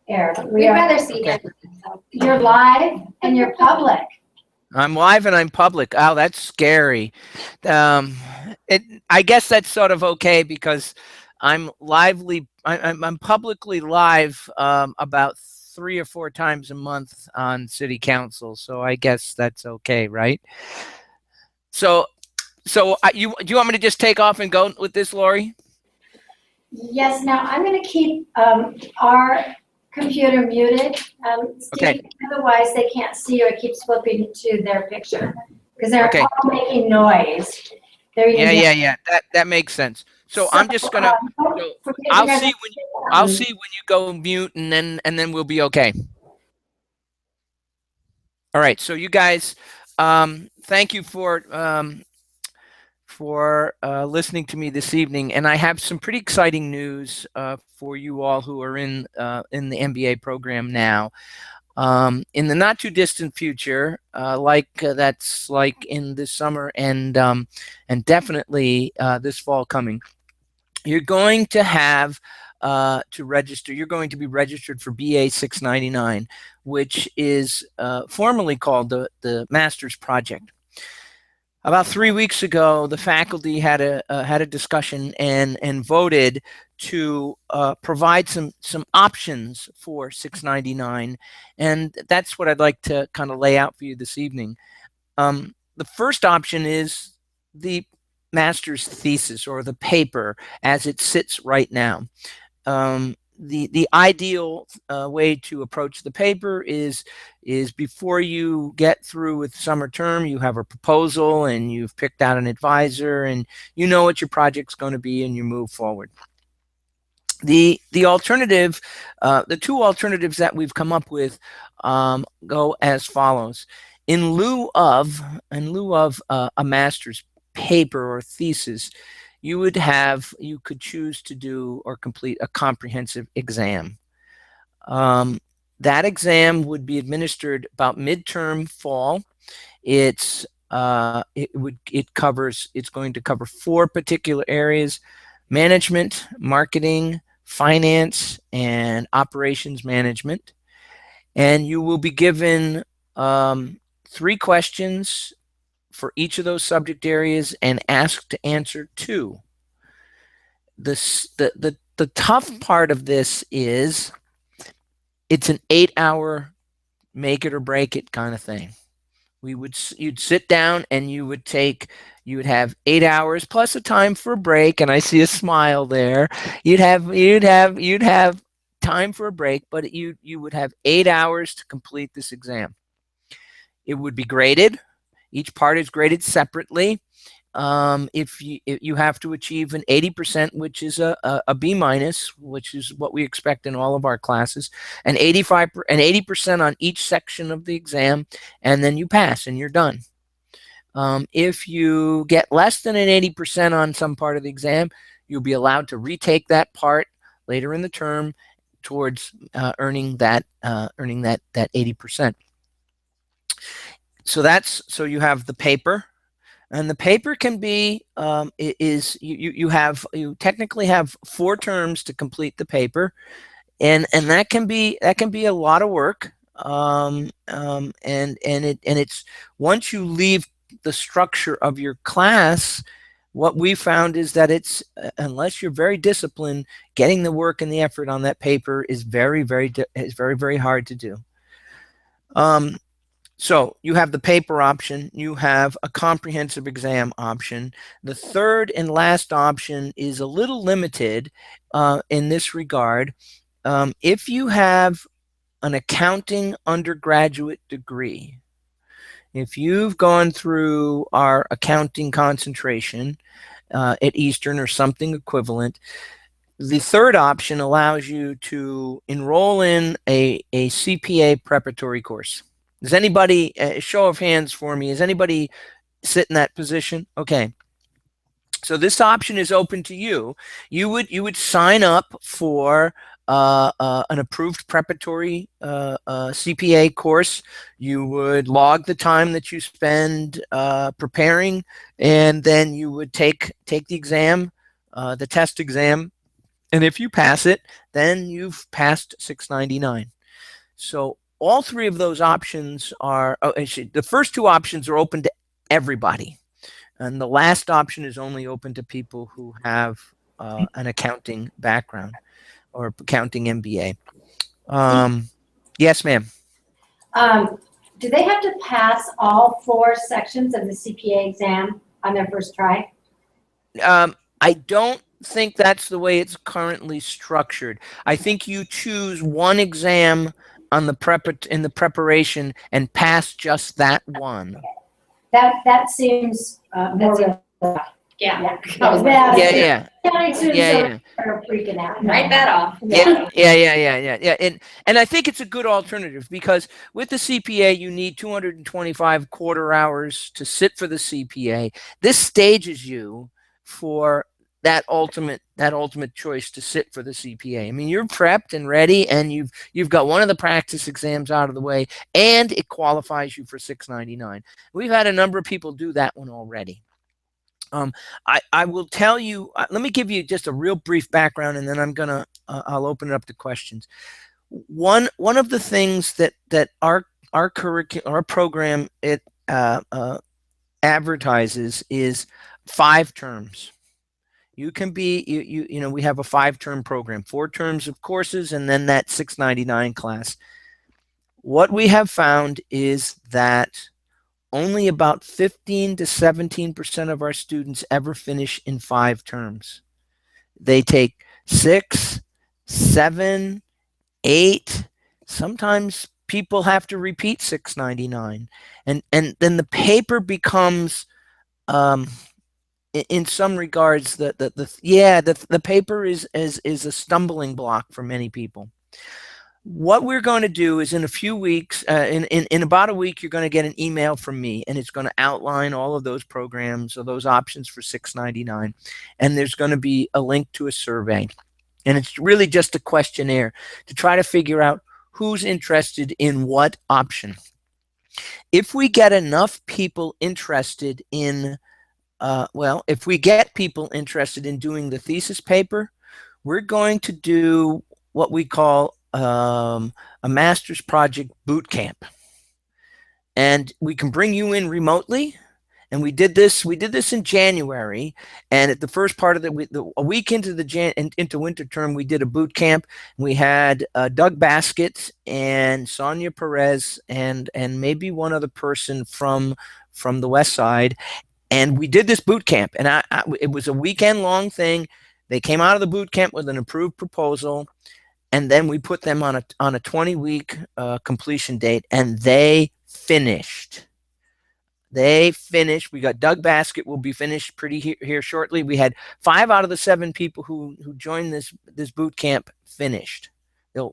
air. We'd rather see Okay. you. You're live and you're public. I'm live and I'm public. Oh, that's scary. Um, I guess that's sort of okay because I'm publicly live about 3 or 4 times a month on city council. So I guess that's okay, right? So, do you want me to just take off and go with this, Lori? Yes, now I'm going to keep our computer muted. Steve, Okay. otherwise they can't see you. It keeps flipping to their picture because they're Okay. all making noise. They're Yeah. That makes sense. So I'm just gonna. I'll see when you go mute, and then we'll be okay. All right. So you guys, thank you for listening to me this evening, and I have some pretty exciting news for you all who are in the MBA program now. In the not too distant future, that's like in this summer and definitely this fall coming, you're going to have to register. You're going to be registered for BA 699, which is formerly called the Master's Project. About 3 weeks ago, the faculty had a discussion and voted to provide some options for 699, and that's what I'd like to kind of lay out for you this evening. The first option is the master's thesis, or the paper as it sits right now. The ideal way to approach the paper is before you get through with summer term, you have a proposal and you've picked out an advisor and you know what your project's going to be, and you move forward. The alternative, the two alternatives that we've come up with go as follows. In lieu of a master's paper or thesis, you could choose to do or complete a comprehensive exam. That exam would be administered about midterm fall. It's going to cover 4 particular areas: management, marketing, finance, and operations management. And you will be given 3 questions for each of those subject areas and asked to answer 2. The tough part of this is it's an 8-hour make it or break it kind of thing. You'd sit down and you would have 8 hours plus a time for a break, and I see a smile there. You'd have time for a break, but you would have 8 hours to complete this exam. It would be graded. Each part is graded separately. If you have to achieve an 80%, which is a B minus, which is what we expect in all of our classes, and 80% on each section of the exam, and then you pass and you're done. If you get less than an 80% on some part of the exam, you'll be allowed to retake that part later in the term towards earning that 80%. So you have the paper. And the paper can be you technically have 4 terms to complete the paper, and that can be a lot of work. And it's once you leave the structure of your class, what we found is that it's unless you're very disciplined, getting the work and the effort on that paper is very hard to do. So you have the paper option, you have a comprehensive exam option. The third and last option is a little limited in this regard. If you have an accounting undergraduate degree, if you've gone through our accounting concentration at Eastern or something equivalent, the third option allows you to enroll in a CPA preparatory course. Does anybody, show of hands for me, does anybody sit in that position? Okay. So this option is open to you. You would sign up for an approved preparatory CPA course. You would log the time that you spend preparing, and then you would take the exam, the test exam, And if you pass it, then you've passed 699. So all three of those options are, the first two options are open to everybody. And the last option is only open to people who have an accounting background or accounting MBA. Yes, ma'am. Do they have to pass all 4 sections of the CPA exam on their first try? I don't think that's the way it's currently structured. I think you choose one exam on the in the preparation and pass just that one. That seems more real. Yeah. Yeah. County students Yeah. are freaking out. Write that off. Yeah. And I think it's a good alternative because with the CPA, you need 225 quarter hours to sit for the CPA. This stages you for that ultimate choice to sit for the CPA. I mean, you're prepped and ready, and you've got one of the practice exams out of the way, and it qualifies you for 699. We've had a number of people do that one already. I will tell you, let me give you just a real brief background, and then I'll open it up to questions. One of the things that our curriculum, our program, it advertises is 5 terms. You can be, you know, we have a 5-term program, 4 terms of courses, and then that 699 class. What we have found is that only about 15 to 17% of our students ever finish in 5 terms. They take 6, 7, 8. Sometimes people have to repeat 699, and then the paper becomes, in some regards, the paper is a stumbling block for many people. What we're going to do is in a few weeks, in about a week, you're going to get an email from me, and it's going to outline all of those programs or those options for 699. And there's going to be a link to a survey. And it's really just a questionnaire to try to figure out who's interested in what option. If we get enough people interested in, if we get people interested in doing the thesis paper, we're going to do what we call a master's project boot camp, and we can bring you in remotely. And we did this in January, and at the first part of a week into into winter term, we did a boot camp. We had Doug Baskett and Sonia Perez and maybe one other person from the West Side, and we did this boot camp, and it was a weekend long thing. They came out of the boot camp with an approved proposal. And then we put them on a 20-week completion date, and they finished. We got Doug Baskett will be finished here shortly. We had 5 out of the 7 people who joined this boot camp finished. They'll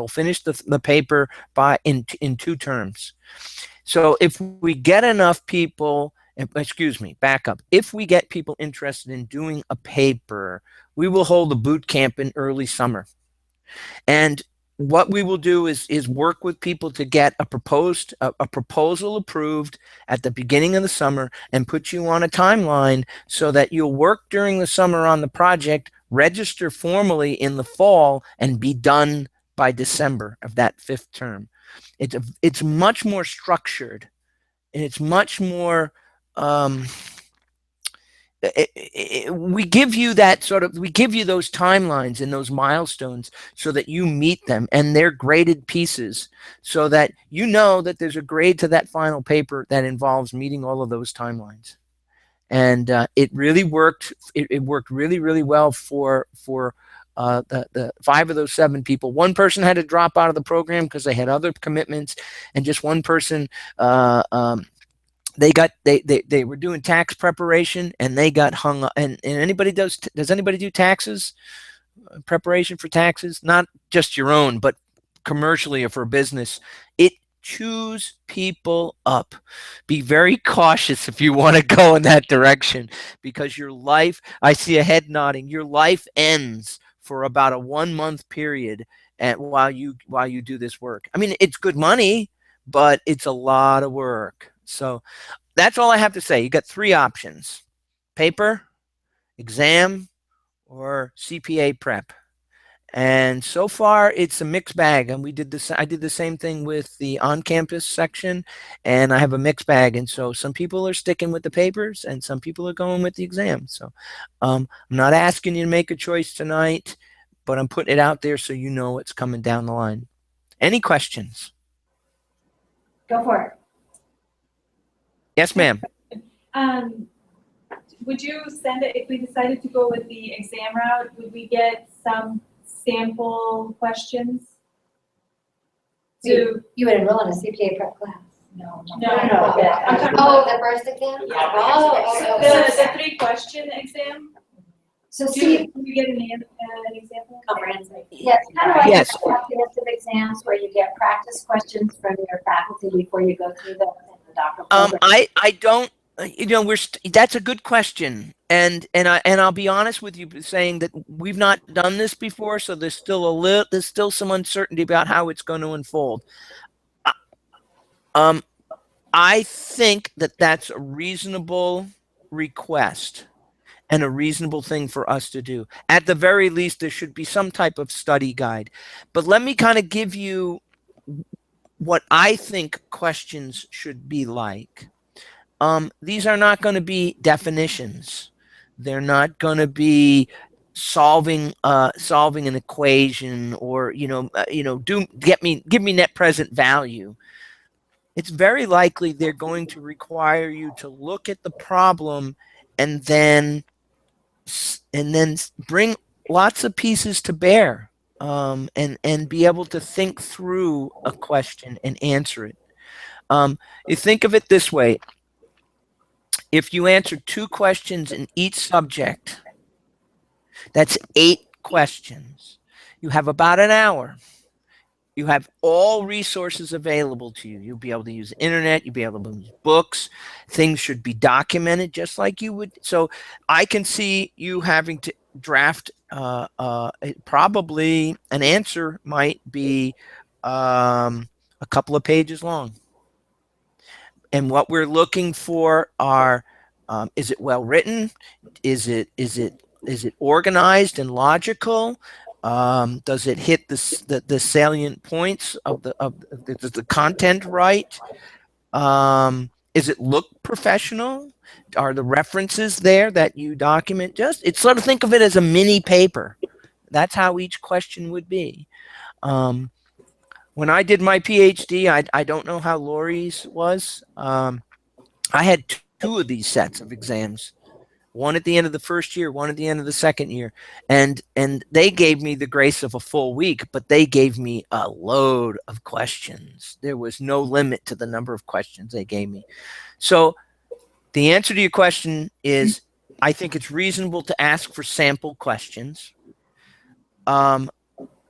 finish the paper in 2 terms. So if we get enough people, back up. If we get people interested in doing a paper, we will hold a boot camp in early summer. And what we will do is work with people to get a proposal approved at the beginning of the summer and put you on a timeline so that you'll work during the summer on the project, register formally in the fall, and be done by December of that 5th term. It's much more structured, and it's much more we give you those timelines and those milestones so that you meet them, and they're graded pieces so that you know that there's a grade to that final paper that involves meeting all of those timelines. And it really worked. It worked really, really well for the 5 of those 7 people. One person had to drop out of the program because they had other commitments, and just one person they were doing tax preparation, and they got hung up. And anybody does anybody do taxes, preparation for taxes? Not just your own, but commercially or for business. It chews people up. Be very cautious if you want to go in that direction, because your life, I see a head nodding, your life ends for about a 1-month period while you do this work. I mean, it's good money, but it's a lot of work. So that's all I have to say. You got 3 options: paper, exam, or CPA prep. And so far, it's a mixed bag. And we did this. I did the same thing with the on-campus section, and I have a mixed bag. And so some people are sticking with the papers, and some people are going with the exam. So I'm not asking you to make a choice tonight, but I'm putting it out there so you know what's coming down the line. Any questions? Go for it. Yes, ma'am. Would you send it, if we decided to go with the exam route, would we get some sample questions? You would enroll in a CPA prep class? No. I'm talking about the first exam? Yeah. Oh, The 3-question exam? So Do Steve, you get an example? comprehensive. yeah, it's kind of like Yes. the comprehensive exams where you get practice questions from your faculty before you go through the doctoral program. I don't. That's a good question, and I'll be honest with you, saying that we've not done this before, so there's still some uncertainty about how it's going to unfold. I think that that's a reasonable request and a reasonable thing for us to do. At the very least, there should be some type of study guide. But let me kind of give you what I think questions should be like. These are not going to be definitions. They're not going to be solving an equation, or give me net present value. It's very likely they're going to require you to look at the problem and then bring lots of pieces to bear, and be able to think through a question and answer it. You think of it this way. If you answer 2 questions in each subject, that's 8 questions. You have about an hour. You have all resources available to you. You'll be able to use the internet. You'll be able to use books. Things should be documented just like you would. So I can see you having to draft probably an answer might be a couple of pages long. And what we're looking for are, is it well written? Is it organized and logical? Does it hit the salient points of the content right? Is it look professional? Are the references there that you document? It's sort of, think of it as a mini paper. That's how each question would be. When I did my PhD, I don't know how Lori's was. I had 2 of these sets of exams. One at the end of the first year, one at the end of the second year. And they gave me the grace of a full week, but they gave me a load of questions. There was no limit to the number of questions they gave me. So the answer to your question is, I think it's reasonable to ask for sample questions.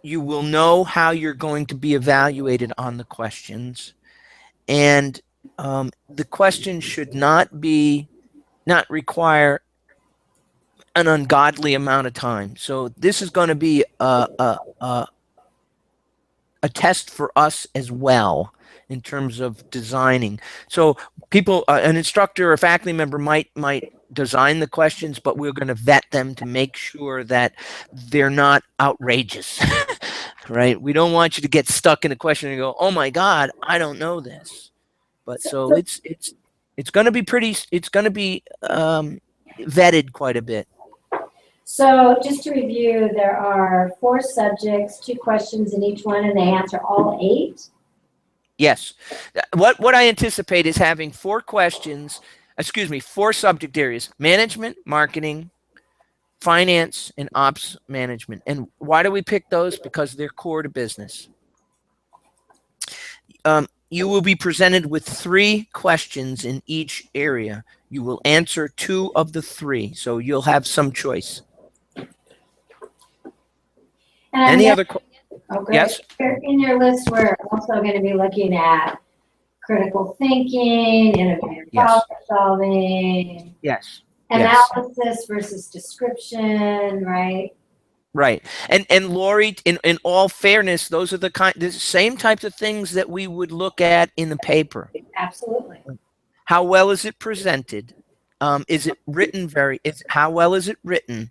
You will know how you're going to be evaluated on the questions. And the question should not require an ungodly amount of time. So this is going to be a test for us as well in terms of designing. So people, an instructor or faculty member might design the questions, but we're going to vet them to make sure that they're not outrageous. Right? We don't want you to get stuck in a question and go, "Oh my God, I don't know this." But so it's going to be vetted quite a bit. So just to review, there are 4 subjects, 2 questions in each one, and they answer all 8? Yes. What I anticipate is having 4 subject areas: management, marketing, finance, and ops management. And why do we pick those? Because they're core to business. You will be presented with 3 questions in each area. You will answer 2 of the 3, so you'll have some choice. Any other questions? Okay. Yes? In your list, we're also going to be looking at critical thinking, innovative problem solving, Yes. analysis versus description, right? Right. And Lori, in all fairness, those are the same types of things that we would look at in the paper. Absolutely. How well is it presented? Is it written how well is it written?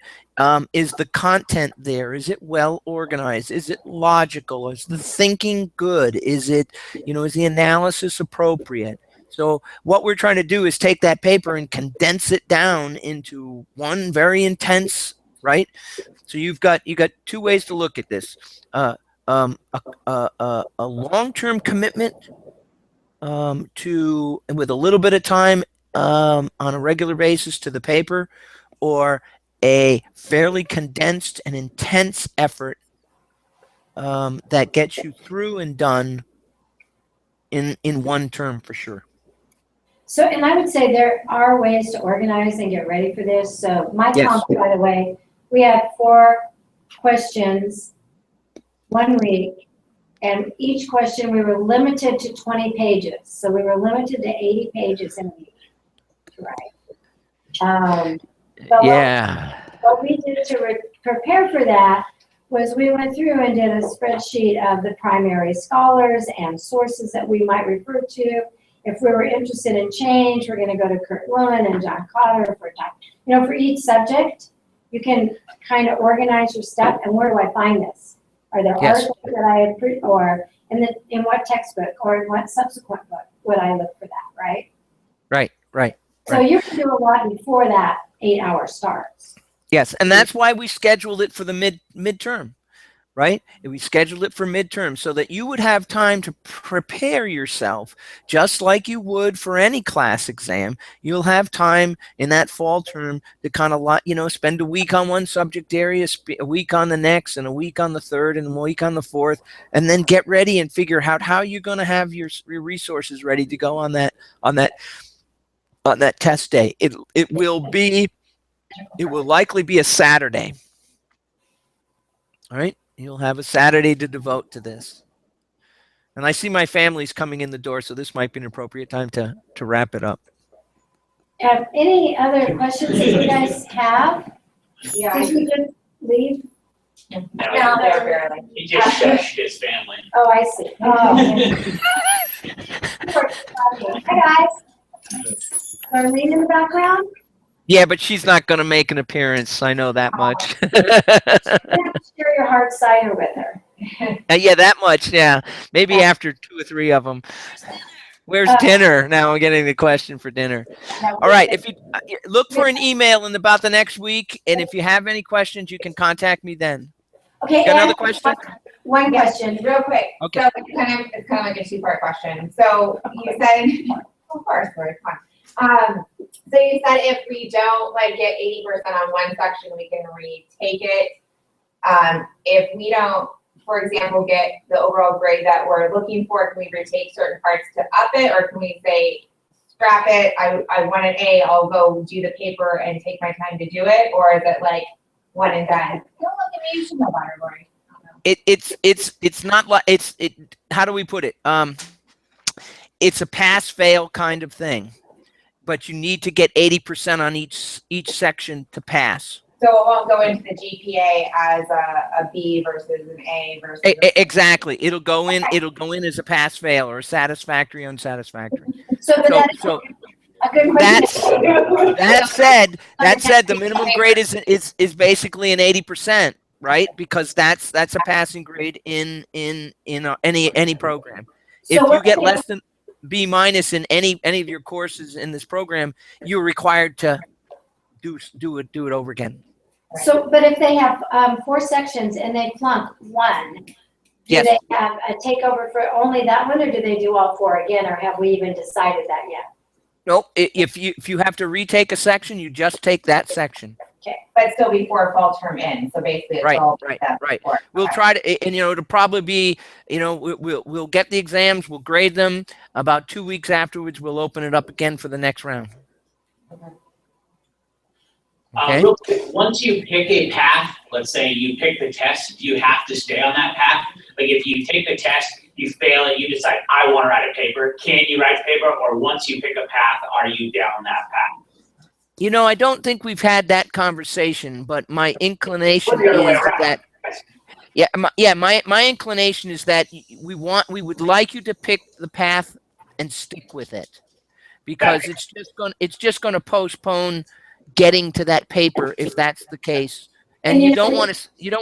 Is the content there? Is it well organized? Is it logical? Is the thinking good? Is it, is the analysis appropriate? So what we're trying to do is take that paper and condense it down into one very intense, right? So you've got two ways to look at this. A long-term commitment with a little bit of time on a regular basis to the paper, or a fairly condensed and intense effort that gets you through and done in one term for sure. So, and I would say there are ways to organize and get ready for this. So my Yes. comp, by the way, we had 4 questions 1 week, and each question we were limited to 20 pages. So we were limited to 80 pages in a week, right? But Yeah. what we did to prepare for that was we went through and did a spreadsheet of the primary scholars and sources that we might refer to. If we were interested in change, we're going to go to Kurt Lewin and John Cotter for each subject. You can kind of organize your stuff. And where do I find this? Are there Yes. articles that I have, or in what textbook or in what subsequent book would I look for that? Right. Right. So you can do a lot before that 8-hour starts. Yes, and that's why we scheduled it for the midterm, right? We scheduled it for midterm so that you would have time to prepare yourself just like you would for any class exam. You'll have time in that fall term to kind of, spend a week on one subject area, a week on the next, and a week on the third, and a week on the fourth, and then get ready and figure out how you're going to have your resources ready to go on that test day. It will likely be a Saturday. All right. You'll have a Saturday to devote to this. And I see my family's coming in the door, so this might be an appropriate time to wrap it up. Any other questions that you guys have? Yeah. Did you just leave? No, they're barely. He just shushed his family. Oh, I see. Oh. Hi, guys. Darlene in the background? Yeah, but she's not going to make an appearance. I know that much. You have to share your hard cider with her. Yeah, that much. Yeah, maybe after 2 or 3 of them. Where's dinner? Now I'm getting the question for dinner. All right. If you look for an email in about the next week, and if you have any questions, you can contact me then. Okay. Got another and question? One question. Real quick. Okay. So it's kind of like a 2-part question. So you said, of course, Lori, come on. So you said if we don't get 80% on one section, we can retake it. If we don't, for example, get the overall grade that we're looking for, can we retake certain parts to up it, or can we say, scrap it, I want an A, I'll go do the paper and take my time to do it, or is it like one and done? Don't look at me, you should know better, Lori. It's not like how do we put it? It's a pass fail kind of thing, but you need to get 80% on each section to pass. So it won't go into the GPA as a B versus an A versus. Exactly. It'll go in as a pass fail or a satisfactory unsatisfactory. So a good question. That said, the minimum grade is basically an 80%, right? Because that's a passing grade in any program. If you get less than B- in any of your courses in this program, you're required to do it over again. So, but if they have 4 sections and they flunk 1, do Yes. they have a takeover for only that one, or do they do all 4 again, or have we even decided that yet? Nope. If you have to retake a section, you just take that section. But still before fall term in, so basically it's Right, all. right. before. We'll try to, and it'll probably be, we'll get the exams, we'll grade them. About 2 weeks afterwards, we'll open it up again for the next round. Okay. Real quick, once you pick a path, let's say you pick the test, you have to stay on that path. Like if you take the test, you fail it, you decide, I want to write a paper. Can you write the paper? Or once you pick a path, are you down that path? I don't think we've had that conversation, but my inclination Or the other way is around. that, my inclination is that we would like you to pick the path and stick with it. because it's just going to postpone getting to that paper if that's the case. And And you you don't know-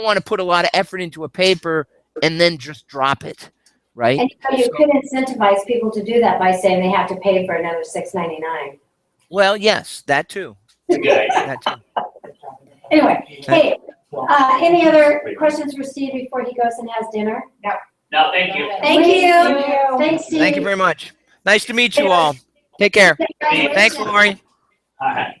want to put a lot of effort into a paper and then just drop it, right? And you could incentivize people to do that by saying they have to pay for another $6.99. Well, yes, that too. It's a good idea. That too. Anyway, hey, any other questions for Steve before he goes and has dinner? No, thank you. Thank you. Thanks, Steve. Thank you very much. Nice to meet you all. Take care. Congratulations. Thanks, Lori. All right.